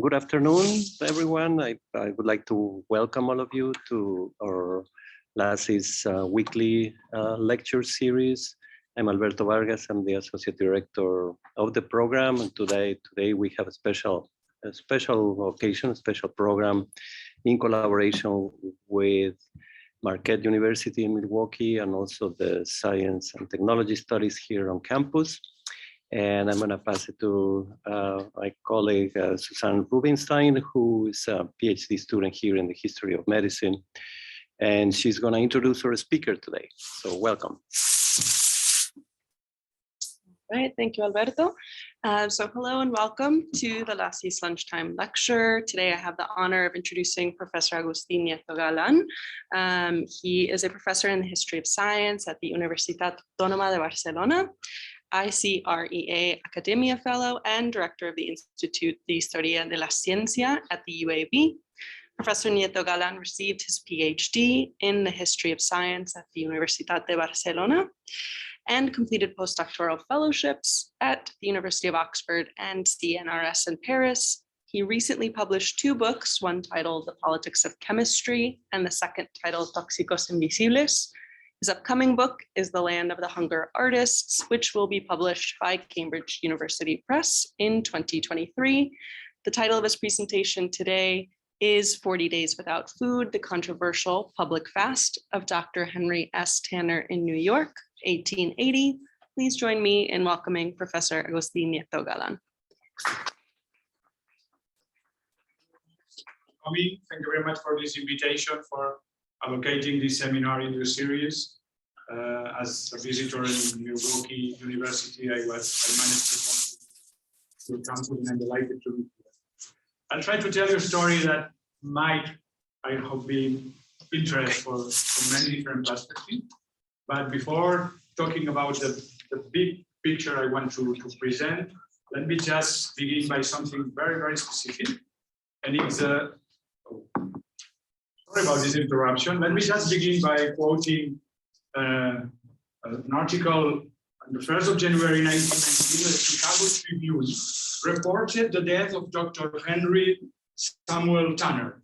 Good afternoon, everyone. I would like to welcome all of you to our LASI's weekly lecture series. I'm Alberto Vargas. I'm the Associate Director of the program. And today we have a special occasion, a special program in collaboration with Marquette University in Milwaukee and also the Science and Technology Studies here on campus. And I'm going to pass it to my colleague, Susan Rubinstein, who is a PhD student here in the history of medicine. And she's going to introduce our speaker today. So welcome. All right, thank you, Alberto. So hello and welcome to the LASI's Lunchtime Lecture. Today I have the honor of introducing Professor Agustí Nieto-Galan. He is a professor in the history of science at the Universitat Autònoma de Barcelona, ICREA Acadèmia Fellow, and director of the Institut de Historia de la Ciència at the UAB. Professor Nieto-Galan received his PhD in the history of science at the Universitat de Barcelona and completed postdoctoral fellowships at the University of Oxford and CNRS in Paris. He recently published two books, one titled The Politics of Chemistry and the second titled Tóxicos Invisibles. His upcoming book is The Land of the Hunger Artists, which will be published by Cambridge University Press in 2023. The title of his presentation today is 40 Days Without Food, the Controversial Public Fast of Dr. Henry S. Tanner in New York, 1880. Please join me in welcoming Professor Agustí Nieto-Galan. Thank you very much for this invitation, for allocating this seminar into a series. As a visitor in Milwaukee University, I managed to come to campus, and I'm delighted to be here. I'll try to tell you a story that might, I hope, be of interest from many different perspectives. But before talking about the big picture I want to present, let me just begin by something very, very specific. And it's sorry about this interruption. Let me just begin by quoting an article on the 1st of January 1919, the Chicago Tribune reported the death of Dr. Henry Samuel Tanner.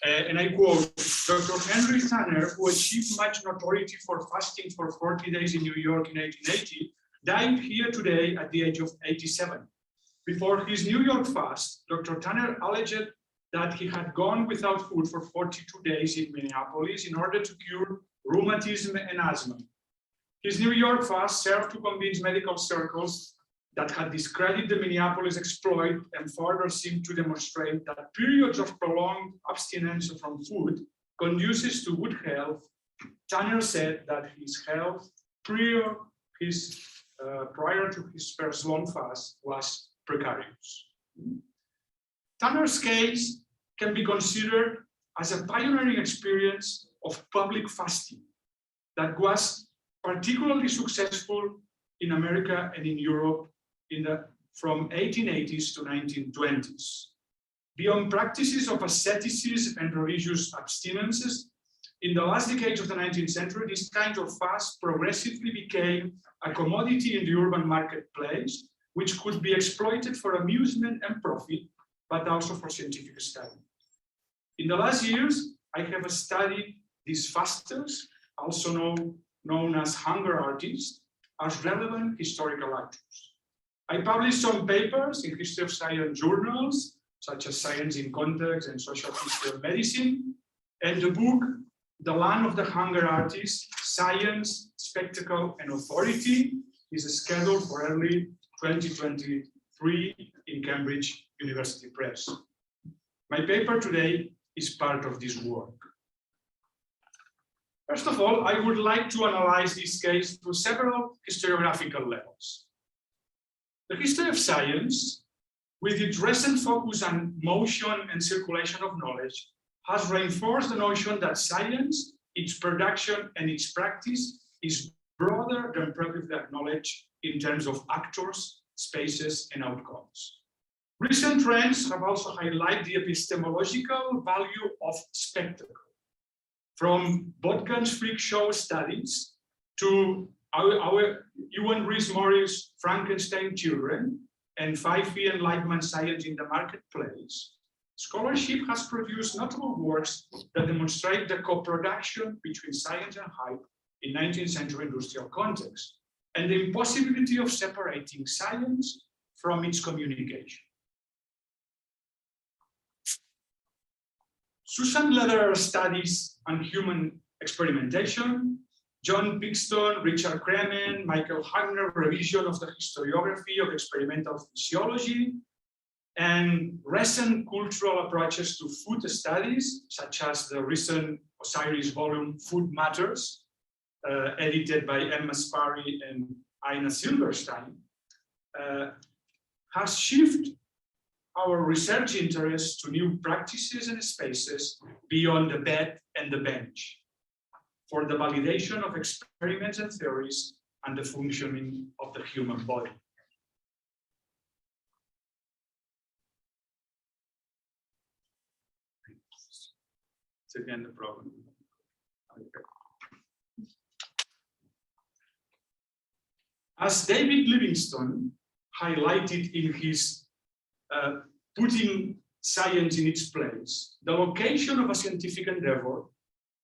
And I quote, Dr. Henry Tanner, who achieved much notoriety for fasting for 40 days in New York in 1880, died here today at the age of 87. Before his New York fast, Dr. Tanner alleged that he had gone without food for 42 days in Minneapolis in order to cure rheumatism and asthma. His New York fast served to convince medical circles that had discredited the Minneapolis exploit and further seemed to demonstrate that periods of prolonged abstinence from food conduces to good health. Tanner said that his health prior to his first long fast was precarious. Tanner's case can be considered as a pioneering experience of public fasting that was particularly successful in America and in Europe from 1880s to 1920s. Beyond practices of asceticism and religious abstinences, in the last decades of the 19th century, this kind of fast progressively became a commodity in the urban marketplace, which could be exploited for amusement and profit, but also for scientific study. In the last years, I have studied these fasters, also known as hunger artists, as relevant historical actors. I published some papers in history of science journals, such as Science in Context and Social History of Medicine, and the book, The Land of the Hunger Artists, Science, Spectacle, and Authority, is scheduled for early 2023 in Cambridge University Press. My paper today is part of this work. First of all, I would like to analyze this case through several historiographical levels. The history of science, with its recent focus on motion and circulation of knowledge, has reinforced the notion that science, its production and its practice is broader than previously acknowledged in terms of actors, spaces, and outcomes. Recent trends have also highlighted the epistemological value of spectacle. From Botkin's freak show studies to our Ewan Rhys Morris' Frankenstein children, and 5e Enlightenment science in the marketplace, scholarship has produced notable works that demonstrate the co-production between science and hype in 19th century industrial context, and the impossibility of separating science from its communication. Susan Lederer's studies on human experimentation, John Bixton, Richard Kremen, Michael Hagner revision of the historiography of experimental physiology, and recent cultural approaches to food studies, such as the recent Osiris volume, Food Matters, edited by Emma Sparry and Aina Silverstein, has shifted our research interest to new practices and spaces beyond the bed and the bench for the validation of experiments and theories and the functioning of the human body. It's again the problem. As David Livingstone highlighted in his Putting Science in Its Place, the location of a scientific endeavor,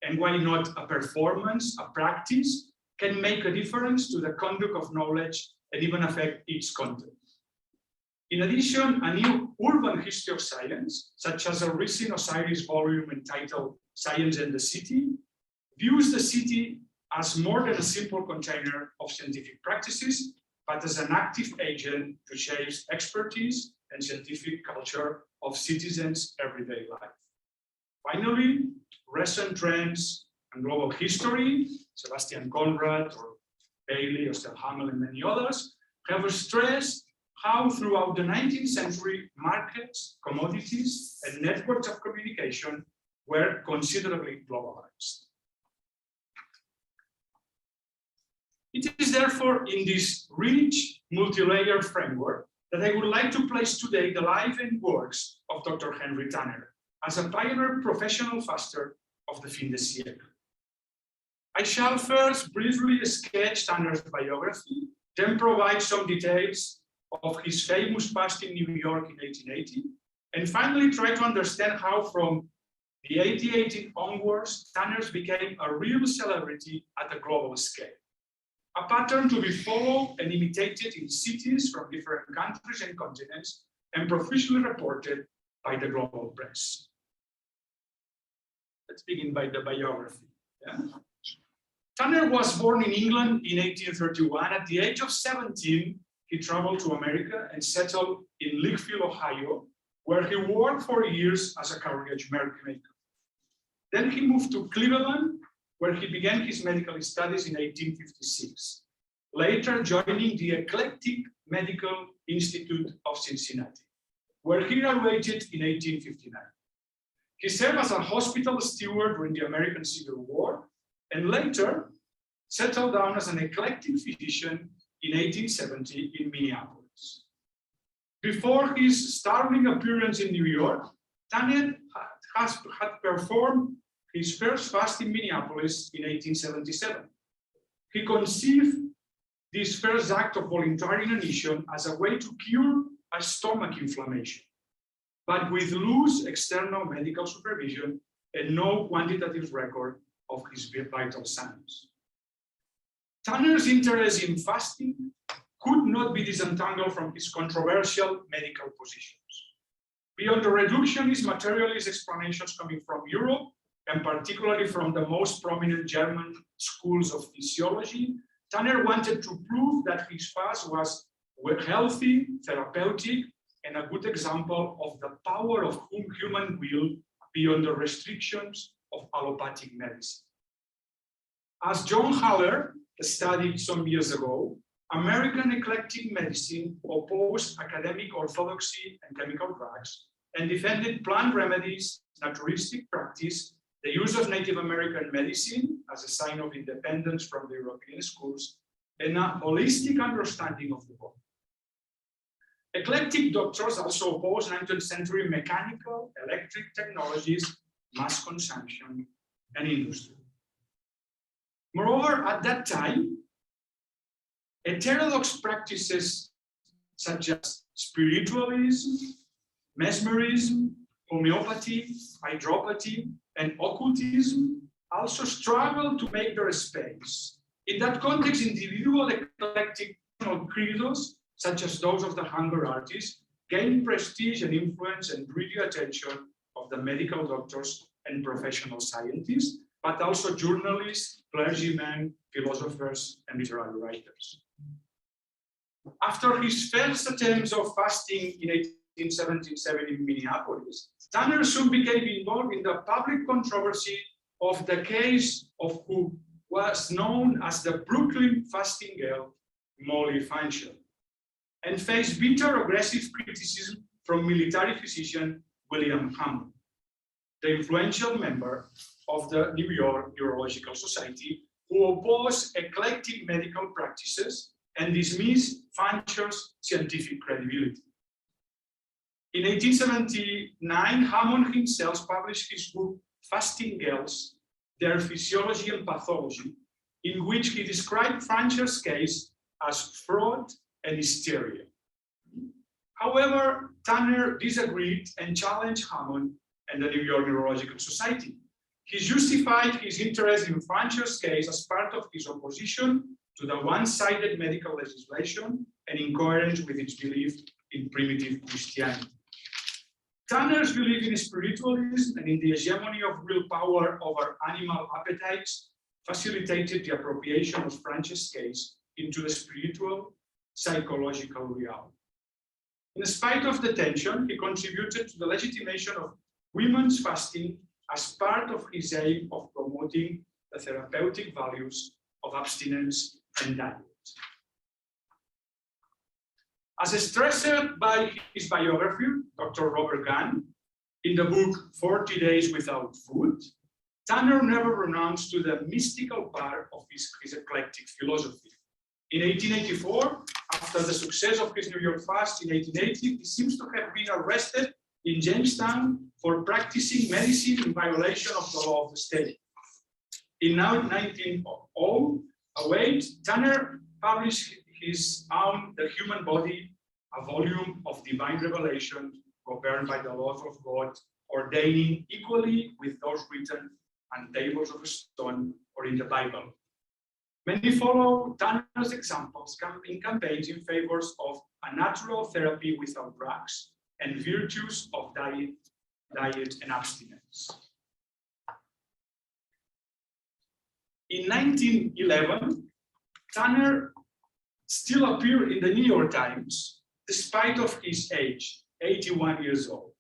and why not a performance, a practice, can make a difference to the conduct of knowledge and even affect its content. In addition, a new urban history of science, such as a recent Osiris volume entitled Science and the City, views the city as more than a simple container of scientific practices, but as an active agent to shape expertise and scientific culture of citizens' everyday life. Finally, recent trends and global history, Sebastian Conrad or Bailey, Estelle Hamel, and many others, have stressed how throughout the 19th century, markets, commodities, and networks of communication were considerably globalized. It is therefore in this rich, multi-layered framework that I would like to place today the life and works of Dr. Henry Tanner as a pioneer professional faster of the fin de siècle. I shall first briefly sketch Tanner's biography, then provide some details of his famous past in New York in 1880, and finally try to understand how from the 1880 onwards, Tanner's became a real celebrity at a global scale. A pattern to be followed and imitated in cities from different countries and continents, and profusely reported by the global press. Let's begin by the biography. Yeah? Tanner was born in England in 1831. At the age of 17, he traveled to America and settled in Litchfield, Ohio, where he worked for years as a carriage maker. Then he moved to Cleveland, where he began his medical studies in 1856, later joining the Eclectic Medical Institute of Cincinnati, where he graduated in 1859. He served as a hospital steward during the American Civil War, and later settled down as an eclectic physician in 1870 in Minneapolis. Before his startling appearance in New York, Tanner had performed his first fast in Minneapolis in 1877. He conceived this first act of voluntary inanition as a way to cure a stomach inflammation, but with loose external medical supervision and no quantitative record of his vital signs. Tanner's interest in fasting could not be disentangled from his controversial medical positions. Beyond the reductionist materialist explanations coming from Europe, and particularly from the most prominent German schools of physiology, Tanner wanted to prove that his fast was healthy, therapeutic, and a good example of the power of human will beyond the restrictions of allopathic medicine. As John Haller studied some years ago, American eclectic medicine opposed academic orthodoxy and chemical drugs and defended plant remedies, naturalistic practice, the use of Native American medicine as a sign of independence from the European schools, and a holistic understanding of the body. Eclectic doctors also opposed 19th century mechanical, electric technologies, mass consumption, and industry. Moreover, at that time, heterodox practices such as spiritualism, mesmerism, homeopathy, hydropathy, and occultism also struggle to make their space. In that context, individual eclectic credos, such as those of the hunger artists, gain prestige and influence and breed the attention of the medical doctors and professional scientists, but also journalists, clergymen, philosophers, and literary writers. After his first attempts of fasting in 1877 in Minneapolis, Tanner soon became involved in the public controversy of the case of who was known as the Brooklyn fasting girl, Molly Fancher, and faced bitter, aggressive criticism from military physician William Hammond, the influential member of the New York Neurological Society, who opposed eclectic medical practices and dismissed Fancher's scientific credibility. In 1879, Hammond himself published his book, Fasting Girls, Their Physiology and Pathology, in which he described Fancher's case as fraud and hysteria. However, Tanner disagreed and challenged Hammond and the New York Neurological Society. He justified his interest in Fancher's case as part of his opposition to the one-sided medical legislation and in coherence with its belief in primitive Christianity. Tanner's belief in spiritualism and in the hegemony of willpower over animal appetites facilitated the appropriation of Fancher's case into the spiritual, psychological realm. In spite of the tension, he contributed to the legitimation of women's fasting as part of his aim of promoting the therapeutic values of abstinence and diet. As stressed by his biography, Dr. Robert Gunn, in the book 40 Days Without Food, Tanner never renounced to the mystical part of his eclectic philosophy. In 1884, after the success of his New York fast in 1880, he seems to have been arrested in Jamestown for practicing medicine in violation of the law of the state. In 1908, Tanner published his own The Human Body, a volume of divine revelation governed by the laws of God, ordaining equally with those written on tables of stone or in the Bible. Many follow Tanner's examples in campaigns in favor of a natural therapy without drugs and virtues of diet and abstinence. In 1911, Tanner still appeared in the New York Times, despite of his age, 81 years old.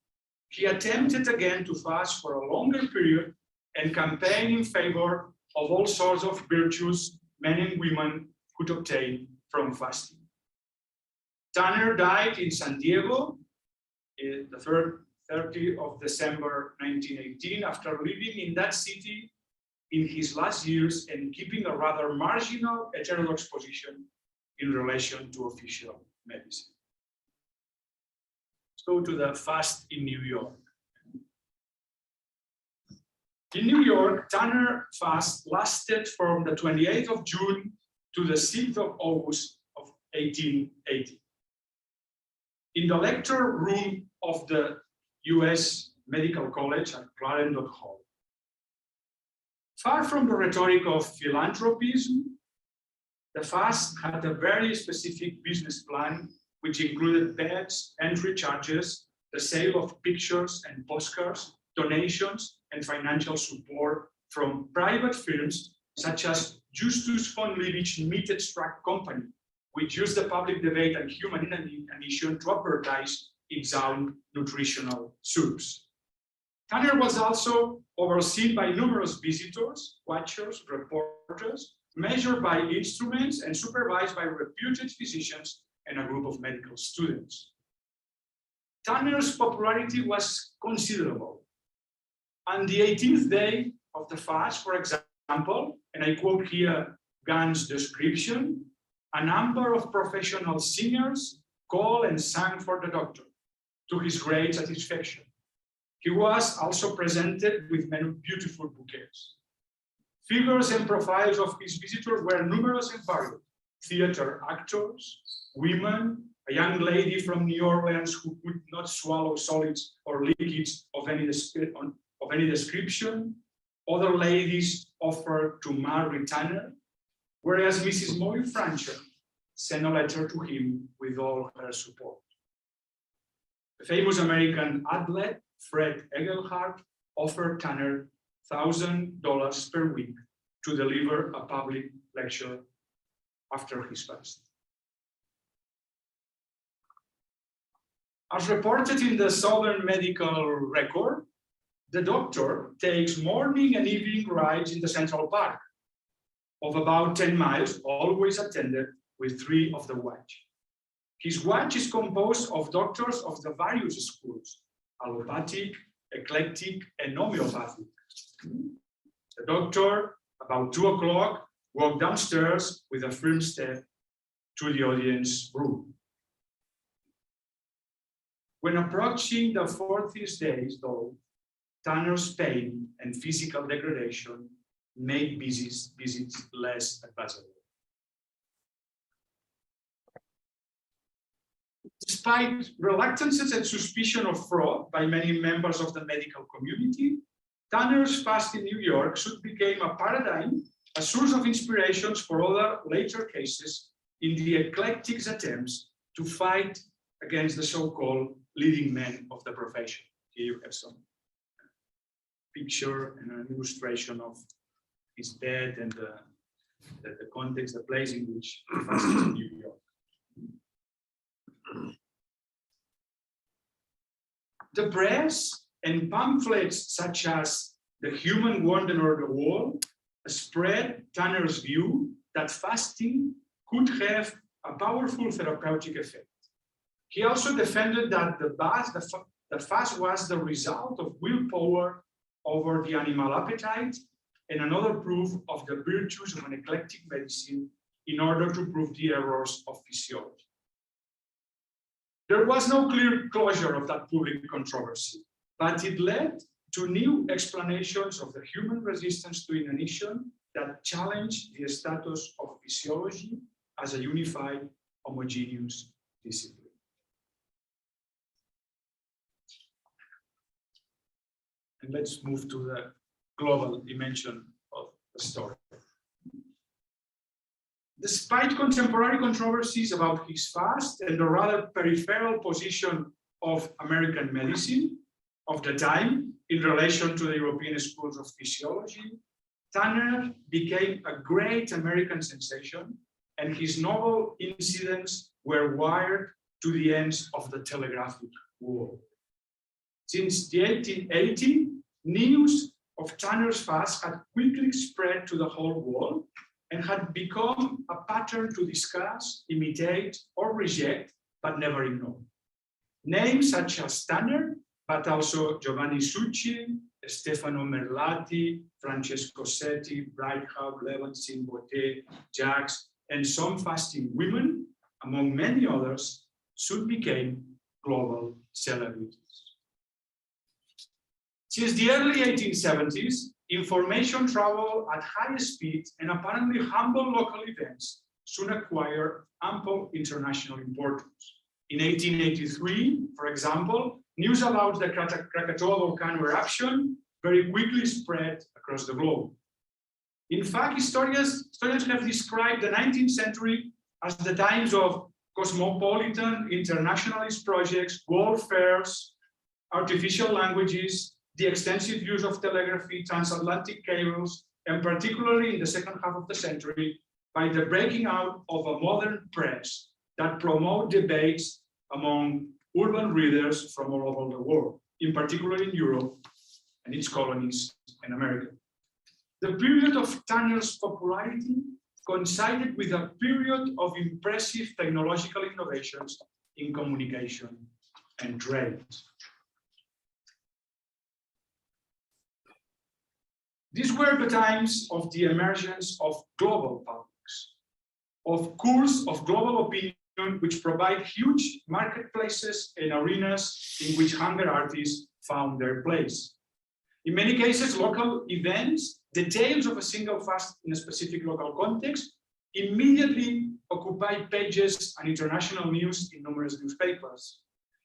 He attempted again to fast for a longer period and campaign in favor of all sorts of virtues men and women could obtain from fasting. Tanner died in San Diego, the 30th of December 1918, after living in that city in his last years and keeping a rather marginal heterodox position in relation to official medicine. Let's go to the fast in New York. In New York, Tanner fast lasted from the 28th of June to the 6th of August of 1880. In the lecture room of the US Medical College at Clarendon Hall. Far from the rhetoric of philanthropism, the fast had a very specific business plan, which included beds, entry charges, the sale of pictures and postcards, donations, and financial support from private firms such as Justus von Liebig's Meat Extract Company, which used the public debate and human inanition to advertise its own nutritional soups. Tanner was also overseen by numerous visitors, watchers, reporters, measured by instruments, and supervised by reputed physicians and a group of medical students. Tanner's popularity was considerable. On the 18th day of the fast, for example, and I quote here Gunn's description, a number of professional singers called and sang for the doctor, to his great satisfaction. He was also presented with many beautiful bouquets. Figures and profiles of his visitors were numerous and varied: theater actors, women, a young lady from New Orleans who could not swallow solids or liquids of any description. Other ladies offered to marry Tanner, whereas Mrs. Molly Franchon sent a letter to him with all her support. The famous American athlete, Fred Egelhardt, offered Tanner $1,000 per week to deliver a public lecture after his fast. As reported in the Southern Medical Record, the doctor takes morning and evening rides in the Central Park of about 10 miles, always attended with 3 of the watch. His watch is composed of doctors of the various schools, allopathic, eclectic, and homeopathic. The doctor, about 2 o'clock, walked downstairs with a firm step to the audience room. When approaching the 40th days, though, Tanner's pain and physical degradation made visits less advisable. Despite reluctances and suspicion of fraud by many members of the medical community, Tanner's fast in New York soon became a paradigm, a source of inspirations for other later cases in the eclectic's attempts to fight against the so-called leading men of the profession. Here you have some picture and an illustration of his bed and the context, the place in which he fasted in New York. The press and pamphlets such as The Human Wanderer the Wall spread Tanner's view that fasting could have a powerful therapeutic effect. He also defended that the fast was the result of willpower over the animal appetite and another proof of the virtues of an eclectic medicine in order to prove the errors of physiology. There was no clear closure of that public controversy, but it led to new explanations of the human resistance to inanition that challenged the status of physiology as a unified, homogeneous discipline. And let's move to the global dimension of the story. Despite contemporary controversies about his fast and the rather peripheral position of American medicine of the time in relation to the European schools of physiology, Tanner became a great American sensation, and his novel incidents were wired to the ends of the telegraphic world. Since the 1880s, news of Tanner's fast had quickly spread to the whole world and had become a pattern to discuss, imitate, or reject, but never ignore. Names such as Tanner, but also Giovanni Succi, Stefano Merlati, Francesco Setti, Breithaupt, Levensin, Bottet, Jacques, and some fasting women, among many others, soon became global celebrities. Since the early 1870s, information travel at high speed and apparently humble local events soon acquired ample international importance. In 1883, for example, news about the Krakatoa volcano eruption very quickly spread across the globe. In fact, historians have described the 19th century as the times of cosmopolitan internationalist projects, world fairs, artificial languages, the extensive use of telegraphy, transatlantic cables, and particularly in the second half of the century, by the breaking out of a modern press that promote debates among urban readers from all over the world, in particular in Europe and its colonies in America. The period of Tanner's popularity coincided with a period of impressive technological innovations in communication and trade. These were the times of the emergence of global publics, of course of global opinion, which provide huge marketplaces and arenas in which hunger artists found their place. In many cases, local events, details of a single fast in a specific local context, immediately occupied pages and international news in numerous newspapers.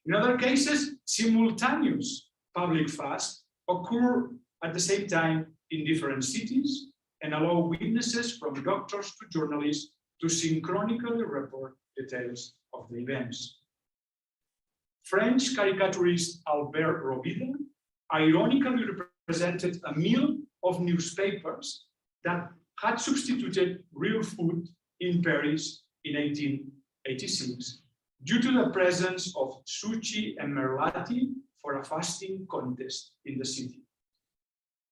In other cases, simultaneous public fasts occur at the same time in different cities and allow witnesses from doctors to journalists to synchronically report details of the events. French caricaturist Albert Robida ironically represented a meal of newspapers that had substituted real food in Paris in 1886 due to the presence of sushi and merlati for a fasting contest in the city.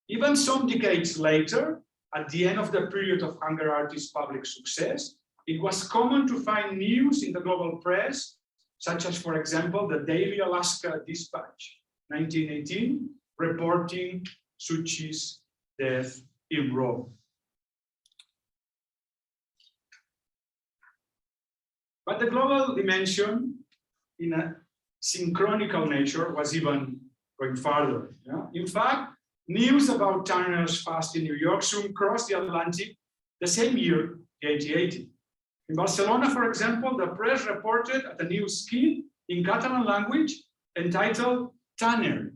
Even some decades later, at the end of the period of hunger artists' public success, it was common to find news in the global press, such as, for example, the Daily Alaska Dispatch, 1918, reporting Sushi's death in Rome. But the global dimension in a synchronical nature was even going farther. Yeah? In fact, news about Tanner's fast in New York soon crossed the Atlantic the same year, 1880. In Barcelona, for example, the press reported at a new skit in Catalan language entitled Tanner,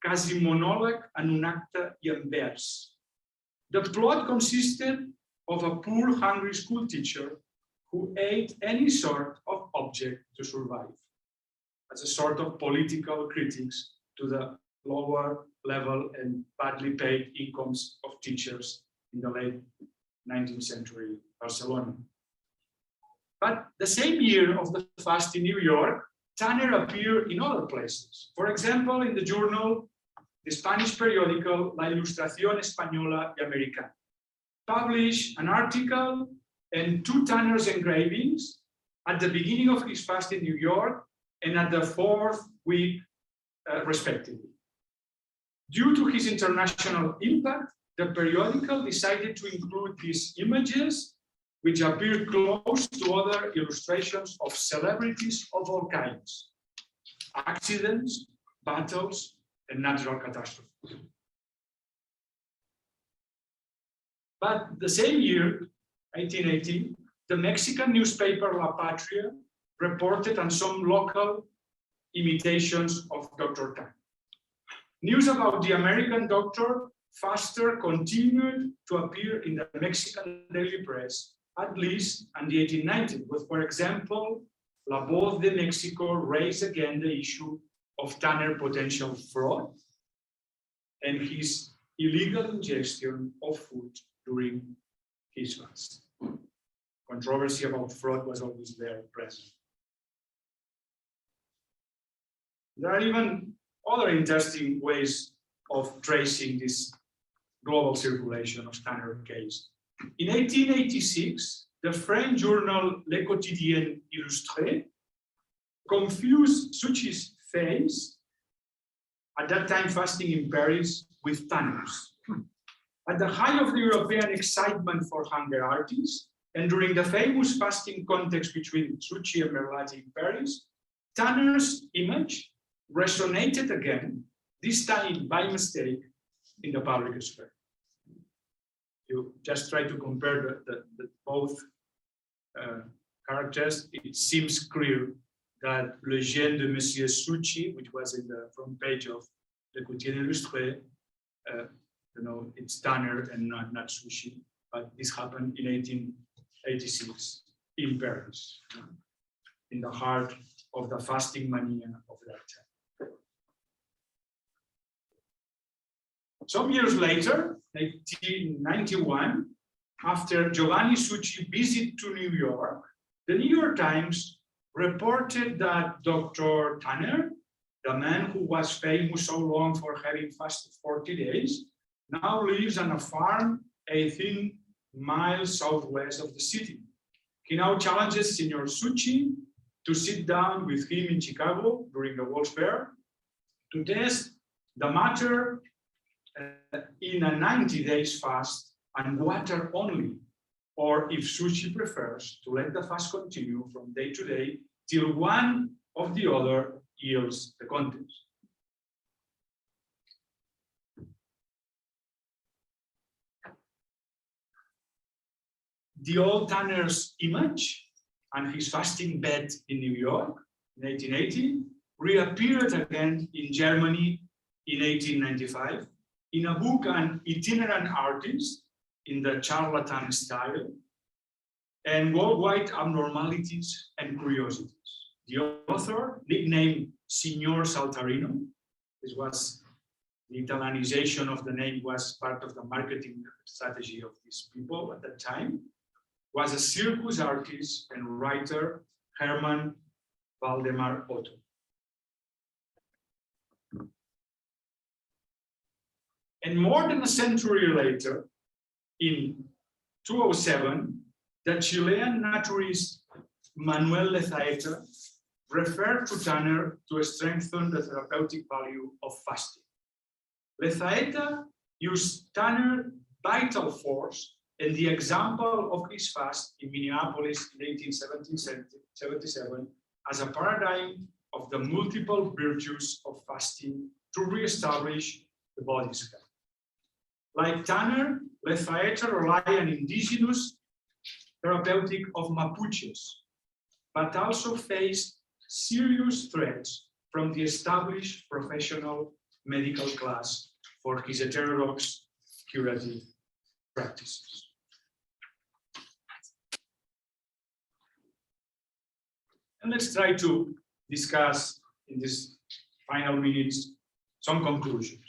quasi monòleg en un acte i en vers. The plot consisted of a poor, hungry school teacher who ate any sort of object to survive, as a sort of political critics to the lower level and badly paid incomes of teachers in the late 19th century Barcelona. But the same year of the fast in New York, Tanner appeared in other places. For example, in the journal, the Spanish periodical La Ilustración Española y Americana, published an article and 2 Tanner's engravings at the beginning of his fast in New York and at the 4th week, respectively. Due to his international impact, the periodical decided to include these images, which appeared close to other illustrations of celebrities of all kinds, accidents, battles, and natural catastrophes. But the same year, 1880, the Mexican newspaper La Patria reported on some local imitations of Dr. Tanner. News about the American doctor faster continued to appear in the Mexican daily press, at least in the 1890s, with, for example, La Voz de Mexico raised again the issue of Tanner potential fraud and his illegal ingestion of food during his fast. Controversy about fraud was always there present. There are even other interesting ways of tracing this global circulation of Tanner case. In 1886, the French journal Le Quotidien Illustré confused Sushi's face, at that time fasting in Paris, with Tanner's. At the height of the European excitement for hunger artists, and during the famous fasting contest between Sushi and Merlati in Paris, Tanner's image resonated again, this time by mistake, in the public sphere. You just try to compare the both characters. It seems clear that Le Gène de Monsieur Sushi, which was in the front page of Le Quotidien Illustré, it's Tanner and not Sushi. But this happened in 1886 in Paris, in the heart of the fasting mania of that time. Some years later, 1991, after Giovanni Sushi's visit to New York, the New York Times reported that Dr. Tanner, the man who was famous so long for having fasted 40 days, now lives on a farm 18 miles southwest of the city. He now challenges Senor Sushi to sit down with him in Chicago during the World's Fair to test the matter in a 90 days fast and water only, or if Sushi prefers to let the fast continue from day to day till one of the other yields the contents. the old Tanner's image and his fasting bed in New York in 1880 reappeared again in Germany in 1895 in a book on itinerant artists in the charlatan style and worldwide abnormalities and curiosities. The author, nicknamed Signor Saltarino, this was the Italianization of the name was part of the marketing strategy of these people at that time, was a circus artist and writer, Hermann Waldemar Otto. And more than a century later, in 2007, the Chilean naturalist Manuel Lezaeta referred to Tanner to strengthen the therapeutic value of fasting. Lezaeta used Tanner's vital force and the example of his fast in Minneapolis in 1877 as a paradigm of the multiple virtues of fasting to reestablish the body's health. Like Tanner, Lezaeta relied on indigenous therapeutic of Mapuches, but also faced serious threats from the established professional medical class for his heterodox curative practices. And let's try to discuss in these final minutes some conclusions.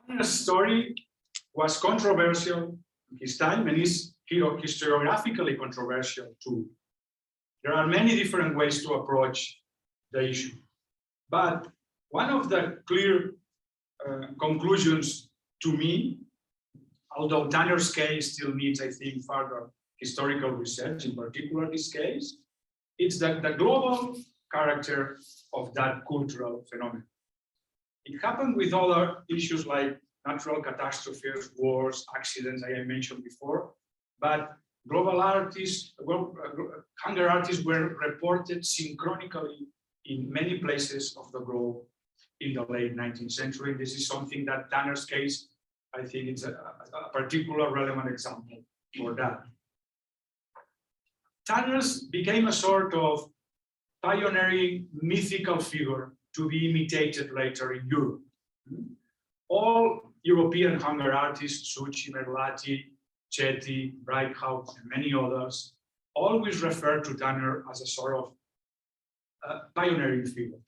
Tanner's story was controversial in his time and is historiographically controversial too. There are many different ways to approach the issue, but one of the clear conclusions to me, although Tanner's case still needs, I think, further historical research, in particular this case, it's that the global character of that cultural phenomenon. It happened with other issues like natural catastrophes, wars, accidents, I mentioned before, but global artists, hunger artists were reported synchronically in many places of the globe in the late 19th century. This is something that Tanner's case, I think it's a particular relevant example for that. Tanner's became a sort of pioneering mythical figure to be imitated later in Europe. All European hunger artists, Succi, Merlati, Chetty, Breithout, and many others, always refer to Tanner as a sort of pioneering figure.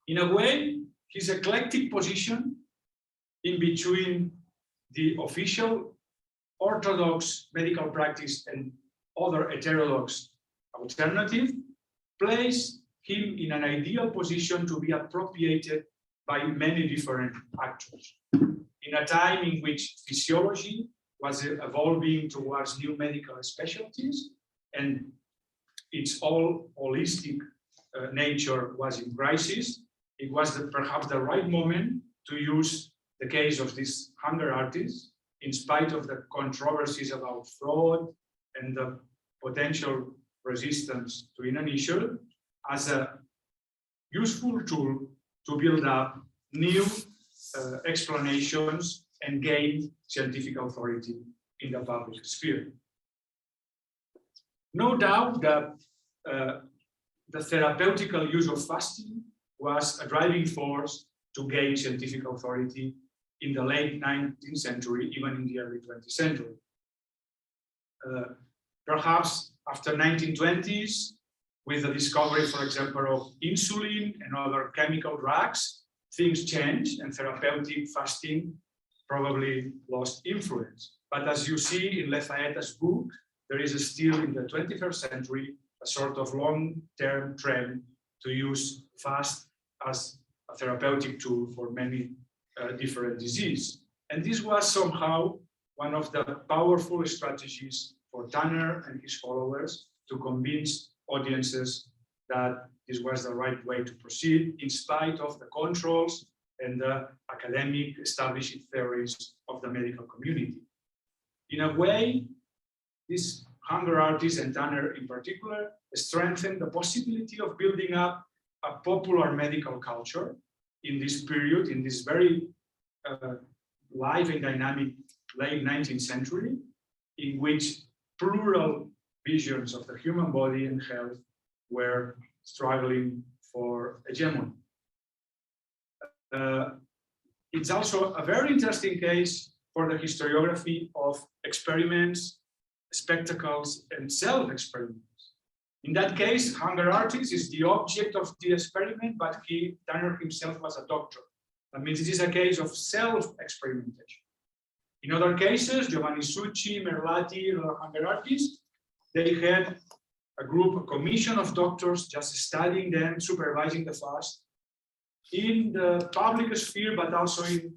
In a way, his eclectic position in between the official orthodox medical practice and other heterodox alternative place him in an ideal position to be appropriated by many different actors. In a time in which physiology was evolving towards new medical specialties and its all holistic nature was in crisis, it was perhaps the right moment to use the case of this hunger artist, in spite of the controversies about fraud and the potential resistance to inanition, as a useful tool to build up new explanations and gain scientific authority in the public sphere. No doubt that the therapeutical use of fasting was a driving force to gain scientific authority in the late 19th century, even in the early 20th century. Perhaps after 1920s, with the discovery, for example, of insulin and other chemical drugs, things changed and therapeutic fasting probably lost influence. But as you see in Lezaeta's book, there is still in the 21st century a sort of long-term trend to use fast as a therapeutic tool for many different diseases. And this was somehow one of the powerful strategies for Tanner and his followers to convince audiences that this was the right way to proceed, in spite of the controls and the academic established theories of the medical community. In a way, these hunger artists and Tanner in particular strengthened the possibility of building up a popular medical culture in this period, in this very live and dynamic late 19th century, in which plural visions of the human body and health were struggling for hegemony. It's also a very interesting case for the historiography of experiments, spectacles, and self-experiments. In that case, hunger artist is the object of the experiment, but Tanner himself was a doctor. That means it is a case of self-experimentation. In other cases, Giovanni Succi, Merlati, and other hunger artists, they had a commission of doctors just studying them, supervising the fast in the public sphere, but also in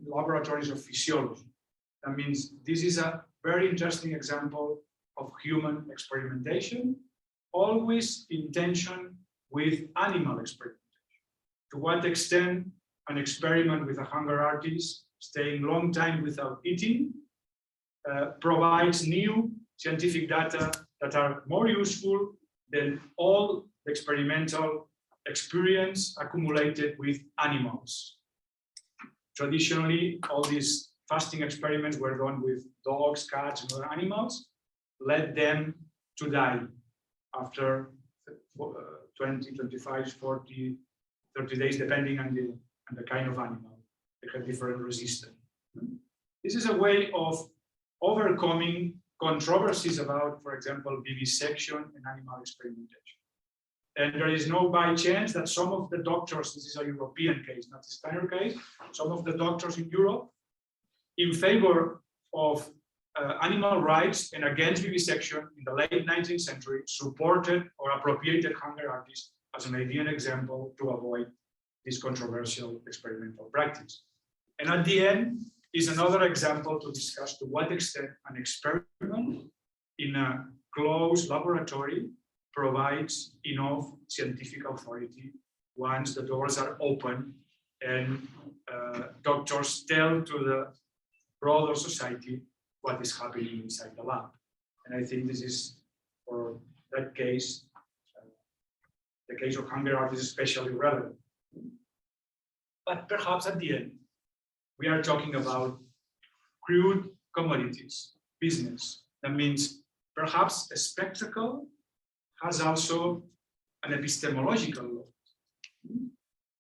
laboratories of physiology. That means this is a very interesting example of human experimentation, always in tension with animal experimentation. To what extent an experiment with a hunger artist staying long time without eating provides new scientific data that are more useful than all the experimental experience accumulated with animals. Traditionally, all these fasting experiments were done with dogs, cats, and other animals, led them to die after 20, 25, 40, 30 days, depending on the kind of animal. They had different resistance. This is a way of overcoming controversies about, for example, vivisection and animal experimentation. And there is no by chance that some of the doctors, this is a European case, not a Spanish case, some of the doctors in Europe, in favor of animal rights and against vivisection in the late 19th century, supported or appropriated hunger artists as an ideal example to avoid this controversial experimental practice. And at the end is another example to discuss to what extent an experiment in a closed laboratory provides enough scientific authority once the doors are open and doctors tell to the broader society what is happening inside the lab. And I think this is, for that case, the case of hunger art is especially relevant. But perhaps at the end, we are talking about crude commodities, business. That means perhaps a spectacle has also an epistemological law.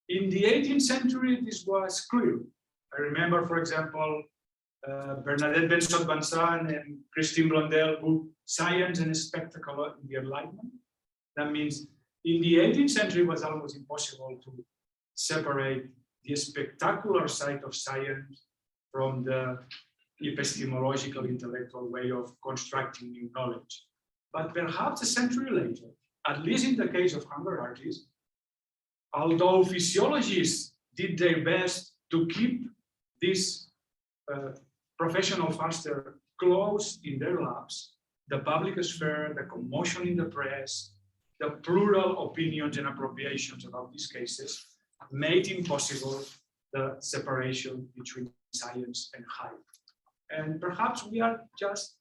In the 18th century, this was crude. I remember, for example, Bernadette Bensot-Vincent and Christine Blondel book Science and Spectacle in the Enlightenment. That means in the 18th century, it was almost impossible to separate the spectacular side of science from the epistemological, intellectual way of constructing new knowledge. But perhaps a century later, at least in the case of hunger artists, although physiologists did their best to keep this professional faster close in their labs, the public sphere, the commotion in the press, the plural opinions and appropriations about these cases made impossible the separation between science and hype. And perhaps we are just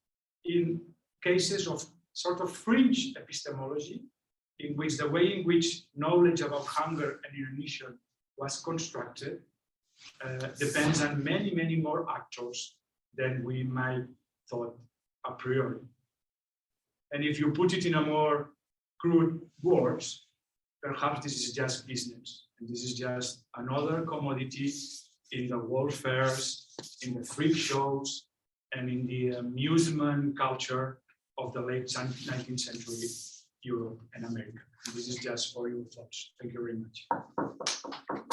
in cases of sort of fringe epistemology, in which the way in which knowledge about hunger and inanition was constructed depends on many, many more actors than we might thought a priori. And if you put it in a more crude words, perhaps this is just business. And this is just another commodity in the world fairs, in the freak shows, and in the amusement culture of the late 19th century Europe and America. And this is just for your thoughts. Thank you very much.